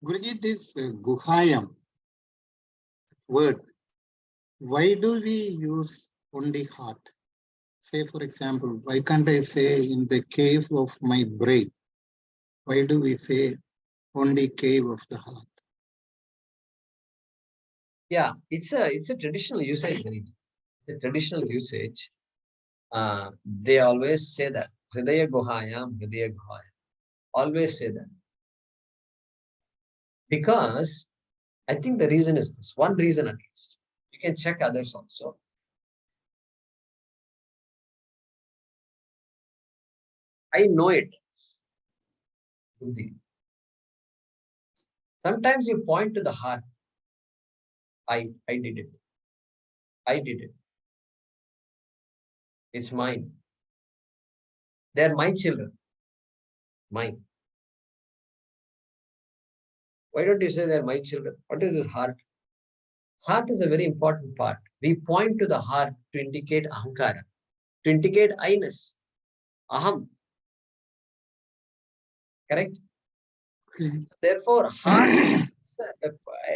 Guruji, this Guhayam word, why do we use only heart? Say, for example, why can't I say in the cave of my brain? Why do we say only cave of the heart? Yeah, it's a traditional usage. The traditional usage. They always say that Hridaya Guhayam, Hridaya Guhayam. Always say that. Because I think the reason is this. One reason at least. You can check others also. I know it. Buddhi. Sometimes you point to the heart. I did it. I did it. It's mine. They're my children. Mine. Why don't you say they're my children? What is this heart? Heart is a very important part. We point to the heart to indicate ahankara, to indicate I-ness, aham. Correct? Therefore, heart is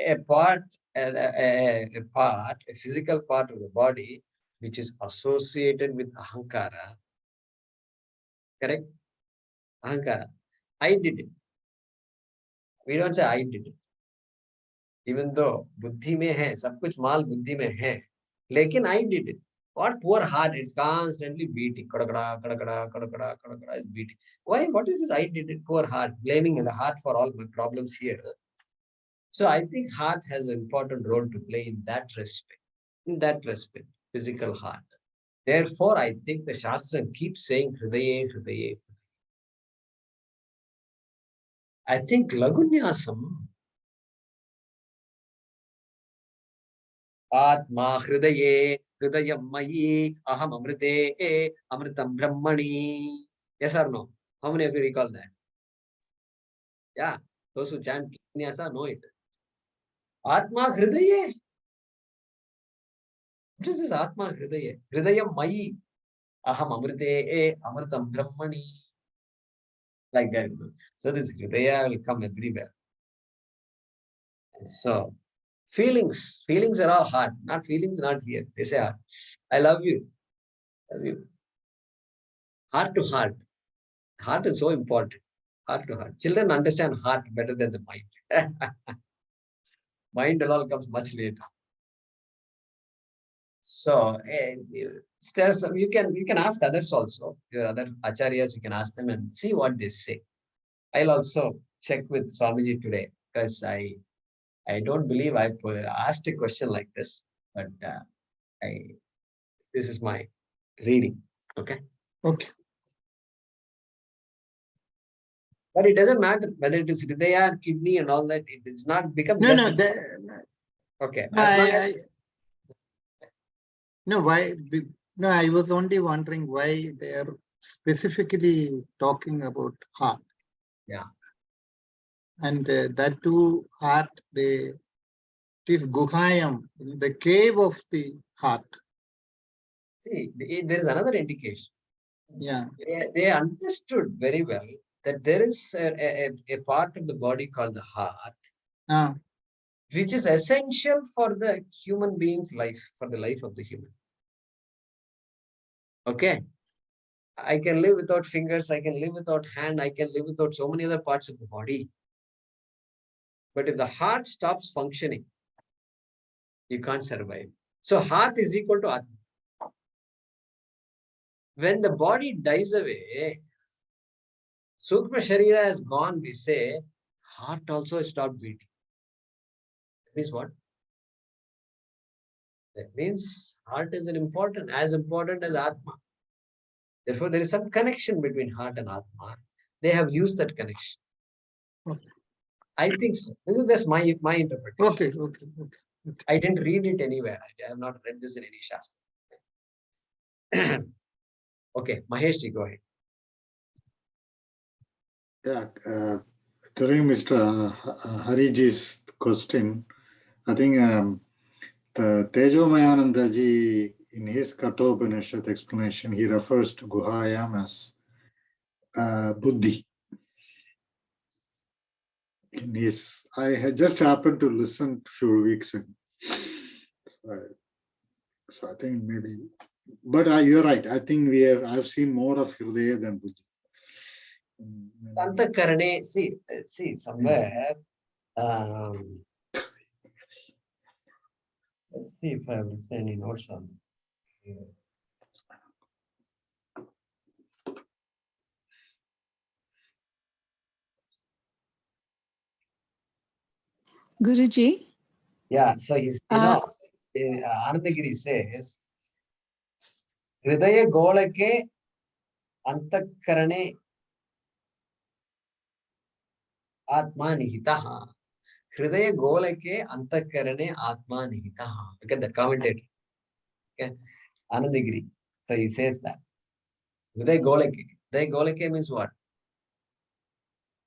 a part, a physical part of the body which is associated with ahankara. Correct? Ahankara. I did it. We don't say I did it. Even though buddhi mein hai, sab kuch mal buddhi mein hai, lekin I did it. What poor heart, it's constantly beating. Kadakada, kadakada, kadakada, kadakada is beating. Why? What is this? I did it, poor heart, blaming the heart for all my problems here. So I think heart has an important role to play in that respect, physical heart. Therefore, I think the Shastra keeps saying Hridaye, Hridaye. I think Lagunyasam, Atma Hridaye, Hridayam Mayi, Aham Amrite, Amritam Brahmani. Yes or no? How many of you recall that? Yeah, those who chant Lagunyasa know it. Atma Hridaye. What is this Atma Hridaye? Hridayam Mayi, Aham Amrite, Amritam Brahmani. Like that. So this Hridaya will come everywhere. So feelings are all heart, not feelings, not here. They say heart. I love you. Love you. Heart to heart. Heart is so important. Heart to heart. Children understand heart better than the mind. Mind all comes much later. So there's some, you can ask others also. Your other acharyas, you can ask them and see what they say. I'll also check with Swamiji today because I don't believe I asked a question like this, but this is my reading. Okay. Okay. But it doesn't matter whether it is Hridaya, kidney, and all that. It does not become No, less. Okay. No, As long as no, why? No, I was only wondering why they are specifically talking about heart. Yeah. And that too, heart, it is Guhayam, the cave of the heart. See, there is another indication. Yeah. They understood very well that there is a part of the body called the heart, which is essential for the human being's life, for the life of the human. Okay. I can live without fingers, I can live without hand, I can live without so many other parts of the body. But if the heart stops functioning, you can't survive. So heart is equal to Atma. When the body dies away, Sukma Sharira has gone, we say, heart also stopped beating. That means what? That means heart is as important as Atma. Therefore, there is some connection between heart and Atma. They have used that connection. Okay. I think so. This is just my interpretation. Okay. I didn't read it anywhere. I have not read this in any Shastra. Okay, Mahesh, go ahead. Yeah, during Mr. Hariji's question, I think the Tejomayanandaji, in his Kathopanishad explanation, he refers to Guhayam as buddhi. I had just happened to listen a few weeks ago. So I think maybe, but you're right. I think I've seen more of Hridaya than buddhi. Antakarane, see somewhere. Let's see if I have written any notes on here. Guruji. Yeah, so he's, Anandagiri says, Hridaya golake antakarane atma nihitaha. Hridaya golake antakarane atma nihitaha. Look at the commentator. Okay, Anandagiri. So he says that. Hridaya golake. Hridaya golake means what?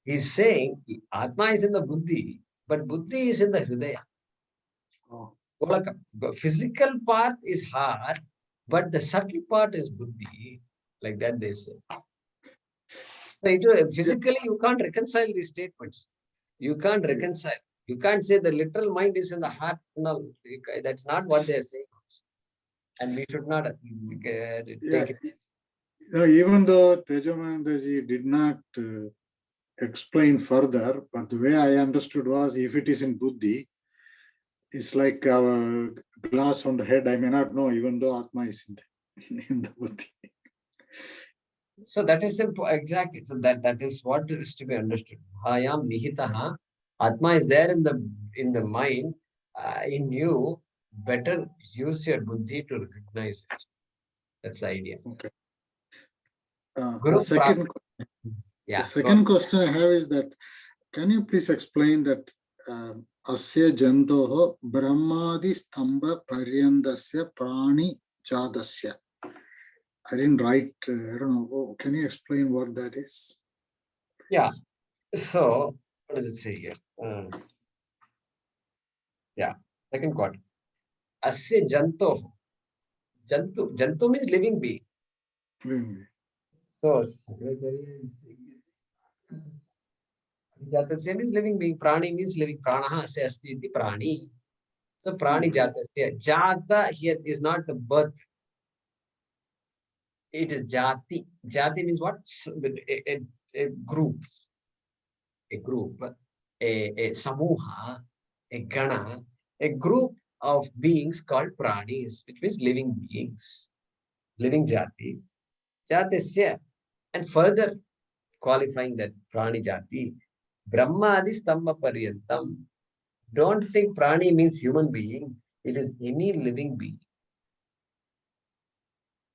He's saying Atma is in the buddhi, but buddhi is in the hridaya. Oh. Golaka. Physical part is heart, but the subtle part is buddhi. Like that they say. So physically, you can't reconcile these statements. You can't reconcile. You can't say the literal mind is in the heart. No, that's not what they're saying. And we should not take it. Even though Tejamanandaji did not explain further, but the way I understood was, if it is in buddhi, it's like a glass on the head. I may not know, even though Atma is in the buddhi. So that is simple, exactly. So that is what is to be understood. Bhayam nihitaha. Atma is there in the mind, in you. Better use your buddhi to recognize it. That's the idea. Okay. Guru The second question I have is that, can you please explain that asya jantoho brahmadi stambha paryandasya prani jadasya? I didn't write, I don't know. Can you explain what that is? Yeah. So, what does it say here? Yeah. Second quote. Asya jantoho. Jantu means living being. So, Jatasya means living being. Prani means living. Pranaha asya asti iti prani. So, prani jatasya. Jata here is not the birth. It is jati. Jati means what? A group. A group. A samuha. A gana. A group of beings called pranis, which means living beings. Living jati. Jatasya. And further qualifying that prani jati. Brahmadi stamba paryantam. Don't think prani means human being. It is any living being.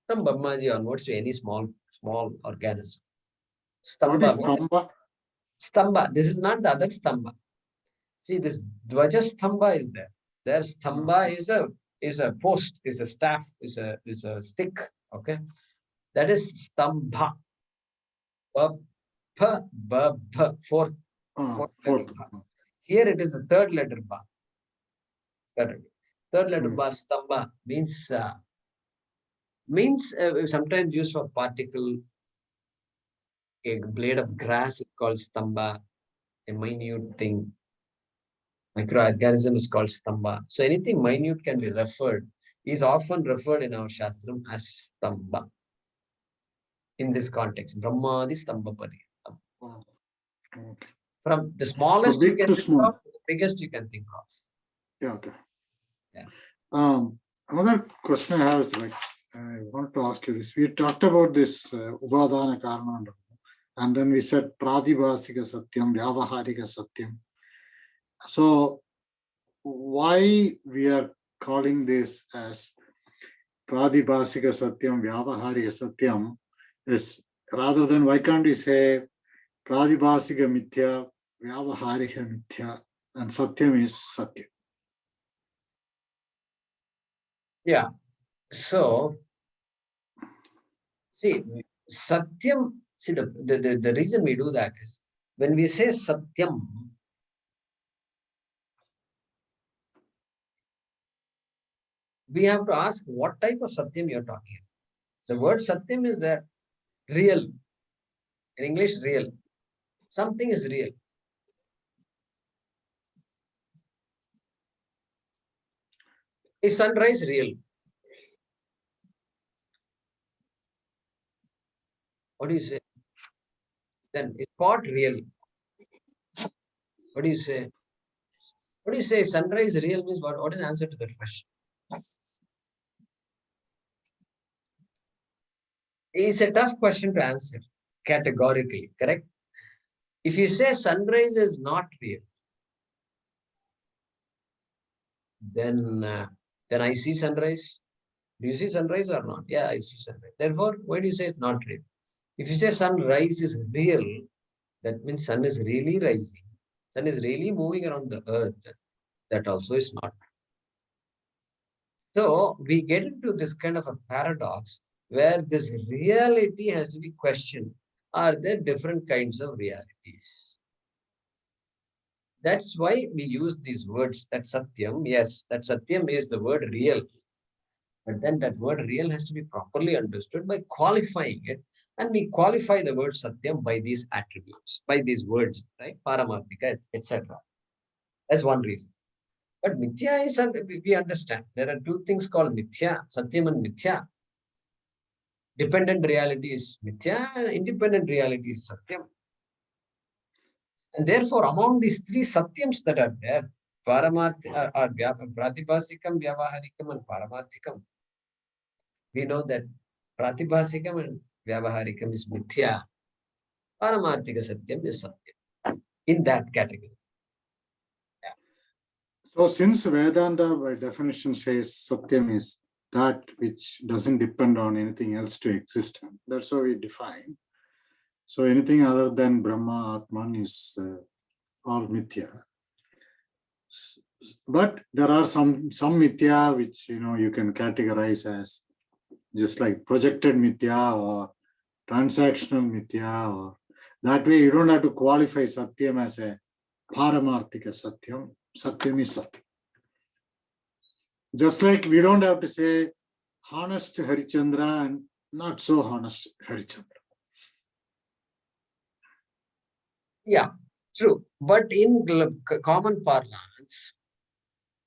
From Brahmaji onwards to any small organism. What is stamba? Stamba. This is not the other stamba. See, this dvaja stamba is there. Their stamba is a post, is a staff, is a stick. Okay, that is stambha. Fourth. Fourth. Here it is the third letter ba. Third letter ba stamba means sometimes used for particle. A blade of grass is called stamba. A minute thing. Microorganism is called stamba. So anything minute can be referred, is often referred in our Shastram as stamba. In this context, Brahmadi stamba paryantam. Okay. From the smallest you can think of to the biggest you can think of. Yeah, okay. Yeah. Another question I have is, like, I want to ask you this. We talked about this Upadana Karana, and then we said Pradibhasika Satyam, Vyavaharika Satyam. So why we are calling this as Pradibhasika Satyam, Vyavaharika Satyam is, rather than, why can't we say Pradibhasika Mithya, Vyavaharika Mithya, and Satyam is Satyam? Yeah. So, see, Satyam, see, the reason we do that is, when we say Satyam, we have to ask what type of Satyam you're talking about. The word Satyam is there, real. In English, real. Something is real. Is sunrise real? What do you say? Then is pot real? What do you say? What do you say? Sunrise real means what? What is the answer to that question? It's a tough question to answer categorically, correct? If you say sunrise is not real, then I see sunrise. Do you see sunrise or not? Yeah, I see sunrise. Therefore, why do you say it's not real? If you say sunrise is real, that means sun is really rising. Sun is really moving around the earth. That also is not. So we get into this kind of a paradox where this reality has to be questioned. Are there different kinds of realities? That's why we use these words, that Satyam. Yes, that Satyam is the word real. But then that word real has to be properly understood by qualifying it. And we qualify the word Satyam by these attributes, by these words, right? Paramarthika, etc. That's one reason. But Mithya is, we understand. There are two things called Mithya, Satyam and Mithya. Dependent reality is Mithya, and independent reality is Satyam. And therefore, among these three Satyams that are there, Paramarth, or Pratibhasikam, Vyavaharikam, and Paramarthikam, we know that Pratibhasikam and Vyavaharikam is Mithya. Paramarthika Satyam is Satyam. In that category. So since Vedanta by definition says Satyam is that which doesn't depend on anything else to exist, that's how we define. So anything other than Brahma, Atman is all Mithya. But there are some Mithya which you can categorize as just like projected Mithya or transactional Mithya, or that way you don't have to qualify Satyam as a Paramarthika Satyam. Satyam is Satyam. Just like we don't have to say honest Harichandra and not so honest Harichandra. Yeah, true. But in common parlance.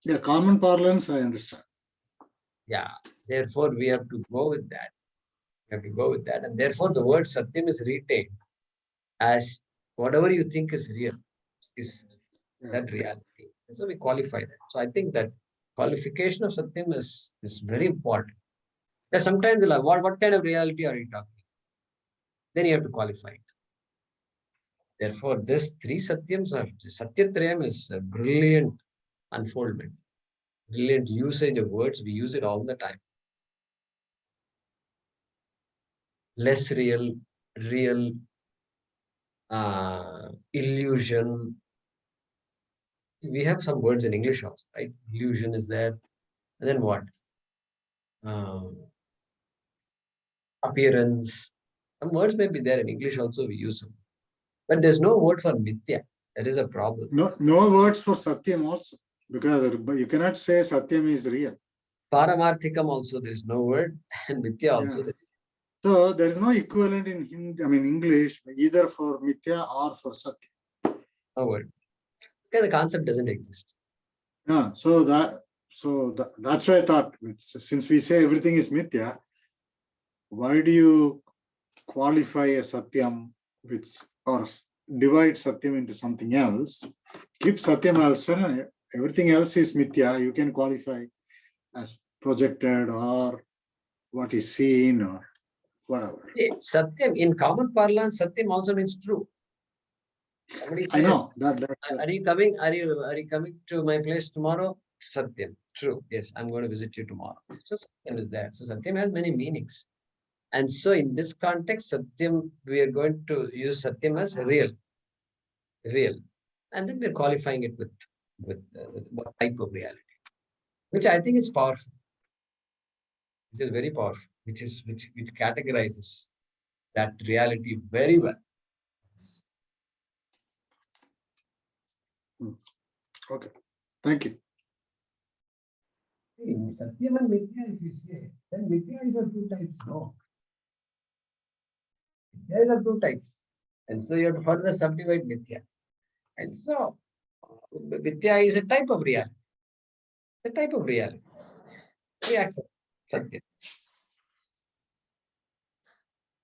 Yeah, common parlance, I understand. Yeah, therefore we have to go with that. We have to go with that. And therefore the word Satyam is retained as whatever you think is real is that reality. And so we qualify that. So I think that qualification of Satyam is very important. Because sometimes we'll have, what kind of reality are you talking? Then you have to qualify it. Therefore, this three Satyams are, Satyatrayam is a brilliant unfoldment, brilliant usage of words. We use it all the time. Less real, real, illusion. We have some words in English also, right? Illusion is there. And then what? Appearance. Some words may be there in English also, we use them. But there's no word for Mithya. That is a problem. No words for Satyam also, because you cannot say Satyam is real. Paramarthikam also there is no word, and Mithya also there is. So there is no equivalent in Hindi, English, either for Mithya or for Satya. No word. Because the concept doesn't exist. Yeah, so that's why I thought, since we say everything is Mithya, why do you qualify a Satyam or divide Satyam into something else? Keep Satyam else, everything else is Mithya. You can qualify as projected or what is seen or whatever. Satyam, in common parlance, Satyam also means true. Somebody says, I know are you coming? Are you coming to my place tomorrow? Satyam, true. Yes, I'm going to visit you tomorrow. So Satyam is there. So Satyam has many meanings. And so in this context, Satyam, we are going to use Satyam as real. Real. And then we're qualifying it with what type of reality, which I think is powerful. It is very powerful, which categorizes that reality very well. Okay, thank you. Satyam and Mithya, if you say, then Mithya is of two types. No. There are two types. And so you have to further subdivide Mithya. And so Mithya is a type of reality. It's a type of reality. We accept Satya.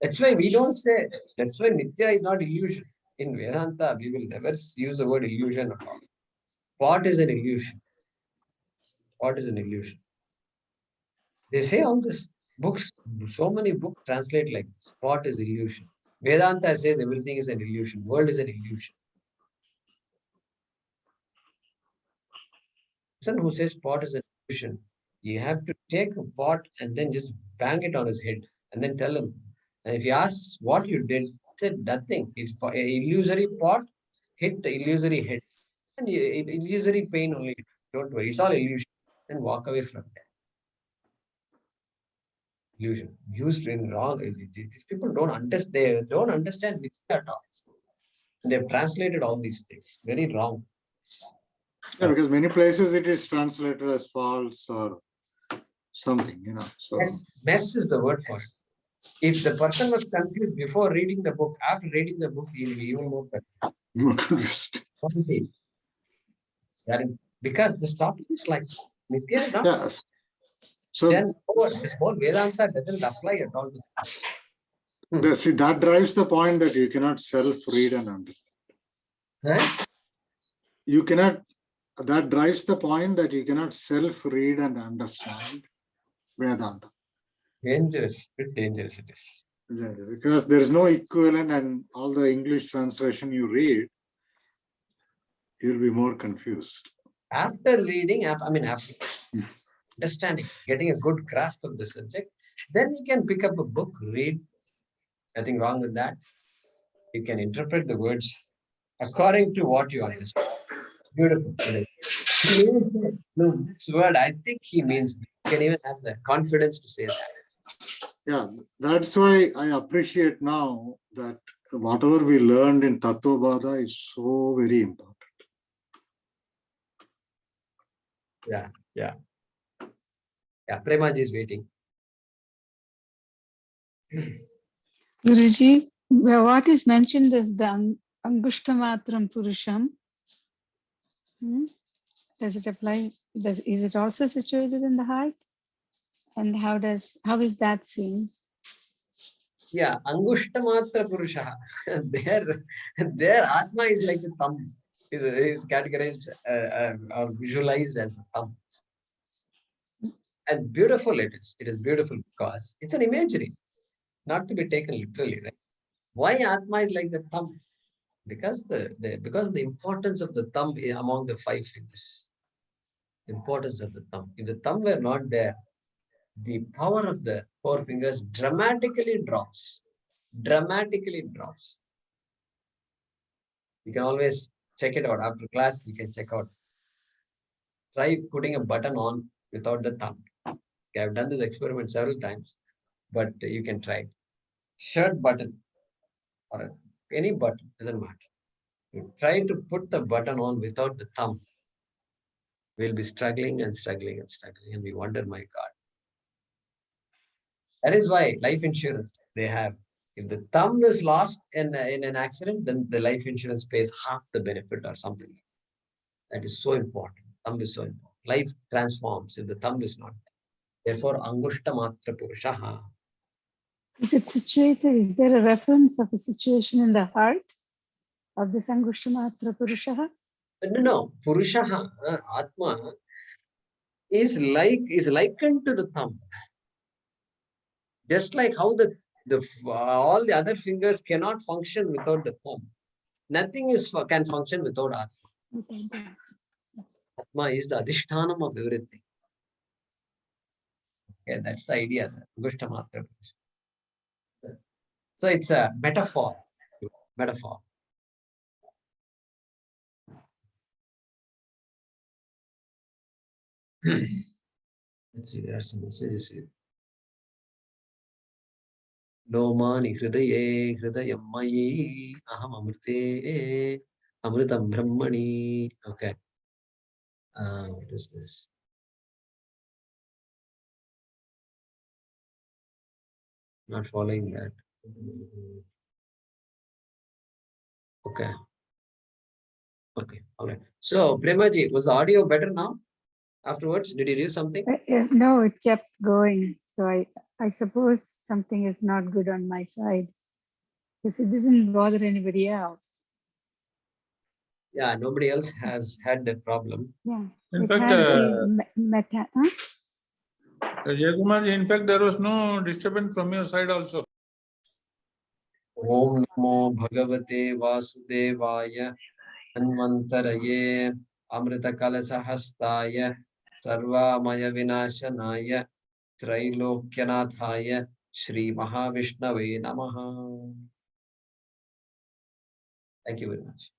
That's why we don't say, that's why Mithya is not illusion. In Vedanta, we will never use the word illusion at all. What is an illusion? What is an illusion? They say all this. Books, so many books translate like this. What is illusion? Vedanta says everything is an illusion. World is an illusion. Someone who says pot is an illusion, you have to take a pot and then just bang it on his head and then tell him. And if he asks what you did, he said nothing. It's an illusory pot hit the illusory head. And illusory pain only. Don't worry. It's all illusion. And walk away from that. Illusion. Used in wrong. These people don't understand. They don't understand Vidya at all. They've translated all these things. Very wrong. Yeah, because many places it is translated as false or something, you know. So Mess is the word for it. If the person was confused before reading the book, after reading the book, he will be even more confused. Because this topic is like Nitya is not. Yes. So Then this whole Vedanta doesn't apply at all. see, that drives the point that you cannot self-read and understand. Huh? You cannot, that drives the point that you cannot self-read and understand Vedanta. Dangerous, bit dangerous it is. Because there is no equivalent, and all the English translation you read, you'll be more confused. After reading, after understanding, getting a good grasp of the subject, then you can pick up a book, read. Nothing wrong with that. You can interpret the words according to what you understand. Beautiful. No, this word, I think he means, you can even have the confidence to say that. Yeah, that's why I appreciate now that whatever we learned in Tattvabada is so very important. Yeah. Premaji is waiting. Guruji, what is mentioned is the Angushtamatram Purusham. Does it apply? Is it also situated in the heart? And how is that seen? Yeah, Angushtamatra Purusha. Their Atma is like the thumb. Is categorized or visualized as the thumb. And beautiful it is. It is beautiful because it's an imagery, not to be taken literally, right? Why Atma is like the thumb? Because the importance of the thumb among the 5 fingers. Importance of the thumb. If the thumb were not there, the power of the 4 fingers dramatically drops. Dramatically drops. You can always check it out after class. You can check out. Try putting a button on without the thumb. Okay, I've done this experiment several times, but you can try it. Shirt button or any button, doesn't matter. You try to put the button on without the thumb. We'll be struggling and struggling and struggling, and we wonder, my God. That is why life insurance they have. If the thumb is lost in an accident, then the life insurance pays half the benefit or something. That is so important. Thumb is so important. Life transforms if the thumb is not there. Therefore, Angushtamatra Purushaha. Is it situated? Is there a reference of a situation in the heart of this Angushtamatra Purushaha? No. Purushaha, Atma, is likened to the thumb. Just like how all the other fingers cannot function without the thumb. Nothing can function without Atma. Atma is the adhishthanam of everything. Yeah, that's the idea. So it's a metaphor. Metaphor. Let's see, there are some messages here. Lomani hridaye hridayam mayi aham amrite amritam brahmani. Okay. What is this? Not following that. Okay. Okay. All right. So, Premaji, was the audio better now? Afterwards, did you do something? No, it kept going. So I suppose something is not good on my side because it didn't bother anybody else. Yeah, nobody else has had that problem. Yeah. In It fact, had the meta. Jayakumar, in fact, there was no disturbance from your side also. Om Namo Bhagavate Vasudevaya Anvantaraye Amrita Kalasahastaya Sarvamaya Vinashanaya Trailokyanataya Shri Mahavishnave Namaha. Thank you very much.